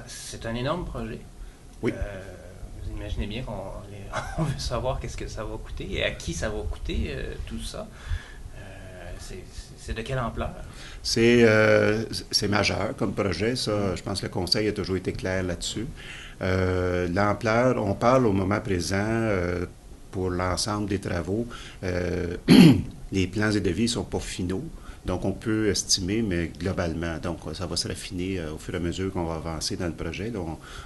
c'est un énorme projet. Oui. Vous imaginez bien qu'on on veut savoir qu'est-ce que ça va coûter et à qui ça va coûter tout ça. C'est de quelle ampleur? C'est majeur comme projet, ça. Je pense que le Conseil a toujours été clair là-dessus. L'ampleur, on parle au moment présent, pour l'ensemble des travaux, les plans et devis ne sont pas finaux. Donc, on peut estimer, mais globalement, donc ça va se raffiner au fur et à mesure qu'on va avancer dans le projet. Là,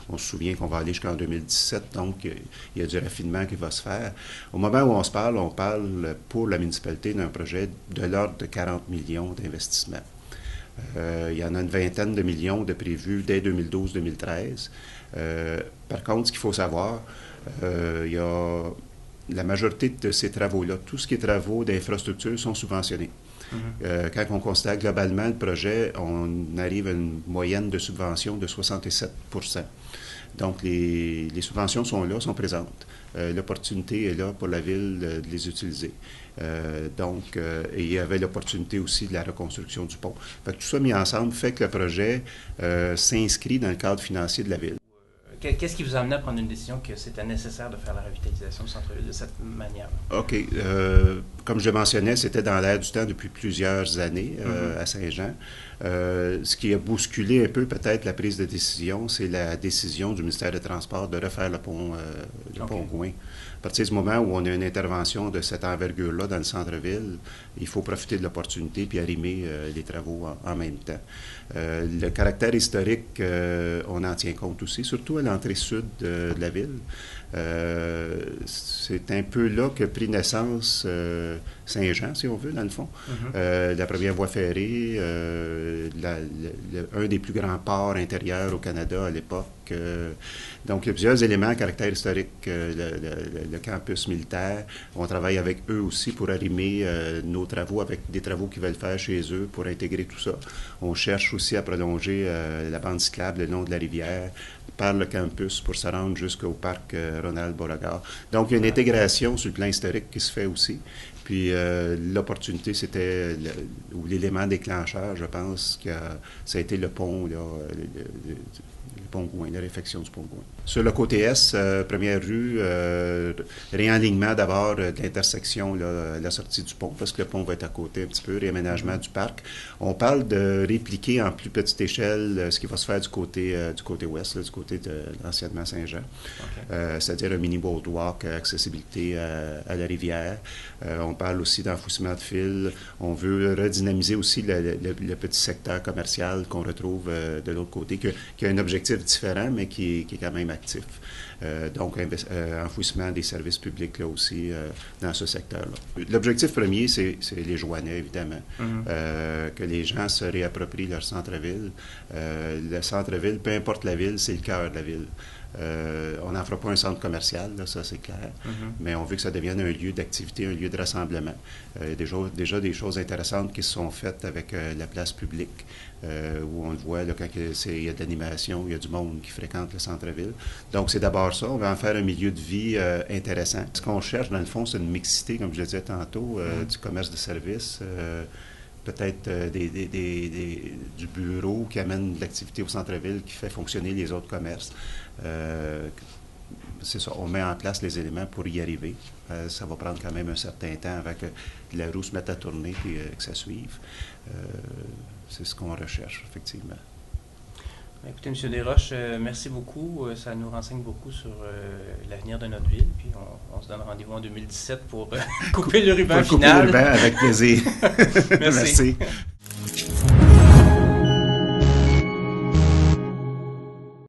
on se souvient qu'on va aller jusqu'en 2017, donc il y a du raffinement qui va se faire. Au moment où on parle pour la municipalité d'un projet de l'ordre de 40 millions d'investissements. Il y en a une vingtaine de millions de prévus dès 2012-2013. Par contre, ce qu'il faut savoir, il y a la majorité de ces travaux-là, tout ce qui est travaux d'infrastructure sont subventionnés. Quand on constate globalement le projet, on arrive à une moyenne de subvention de 67 %. Donc, les subventions sont là, sont présentes. L'opportunité est là pour la ville de les utiliser. Et il y avait l'opportunité aussi de la reconstruction du pont. Fait que tout ça mis ensemble fait que le projet s'inscrit dans le cadre financier de la ville. Qu'est-ce qui vous a amené à prendre une décision que c'était nécessaire de faire la revitalisation du centre-ville de cette manière? OK. Comme je le mentionnais, c'était dans l'air du temps depuis plusieurs années à Saint-Jean. Ce qui a bousculé un peu peut-être la prise de décision, c'est la décision du ministère des Transports de refaire le pont Gouin. À partir du moment où on a une intervention de cette envergure-là dans le centre-ville, il faut profiter de l'opportunité puis arrimer les travaux en même temps. Le caractère historique, on en tient compte aussi, surtout à l'entrée sud de la ville. C'est un peu là que pris naissance Saint-Jean, si on veut, dans le fond. La première voie ferrée, un des plus grands ports intérieurs au Canada à l'époque. Donc, il y a plusieurs éléments à caractère historique. Le campus militaire, on travaille avec eux aussi pour arrimer nos travaux avec des travaux qu'ils veulent faire chez eux pour intégrer tout ça. On cherche aussi à prolonger la bande cyclable le long de la rivière par le campus pour se rendre jusqu'au parc Ronald Beauregard. Donc, il y a une intégration sur le plan historique qui se fait aussi. Puis l'opportunité, c'était, ou l'élément déclencheur, je pense, que ça a été le pont, là, le pont Gouin, la réfection du pont Gouin. Sur le côté est, première rue, réalignement d'abord de l'intersection, là, la sortie du pont, parce que le pont va être à côté un petit peu, réaménagement du parc. On parle de répliquer en plus petite échelle ce qui va se faire du côté ouest, là, du côté de l'anciennement Saint-Jean. C'est-à-dire un mini boardwalk, accessibilité à la rivière. On parle aussi d'enfouissement de fil. On veut redynamiser aussi le petit secteur commercial qu'on retrouve de l'autre côté, qui a un objectif différent, mais qui est quand même actif. Donc, enfouissement des services publics là aussi dans ce secteur-là. L'objectif premier, c'est les Joannais, évidemment. Que les gens se réapproprient leur centre-ville. Le centre-ville, peu importe la ville, c'est le cœur de la ville. On n'en fera pas un centre commercial, là, ça c'est clair, mais on veut que ça devienne un lieu d'activité, un lieu de rassemblement. Déjà des choses intéressantes qui se sont faites avec la place publique, où on le voit là, quand il y a de l'animation, il y a du monde qui fréquente le centre-ville. Donc c'est d'abord ça, on va en faire un milieu de vie intéressant. Ce qu'on cherche dans le fond, c'est une mixité, comme je le disais tantôt, du commerce de services, peut-être du bureau qui amène de l'activité au centre-ville, qui fait fonctionner les autres commerces. C'est ça, on met en place les éléments pour y arriver. Ça va prendre quand même un certain temps avant que la roue se mette à tourner et que ça suive. C'est ce qu'on recherche, effectivement. Écoutez, M. Desroches, merci beaucoup. Ça nous renseigne beaucoup sur l'avenir de notre ville. Puis on se donne rendez-vous en 2017 pour couper le ruban final. Couper le ruban avec plaisir. Merci. Merci.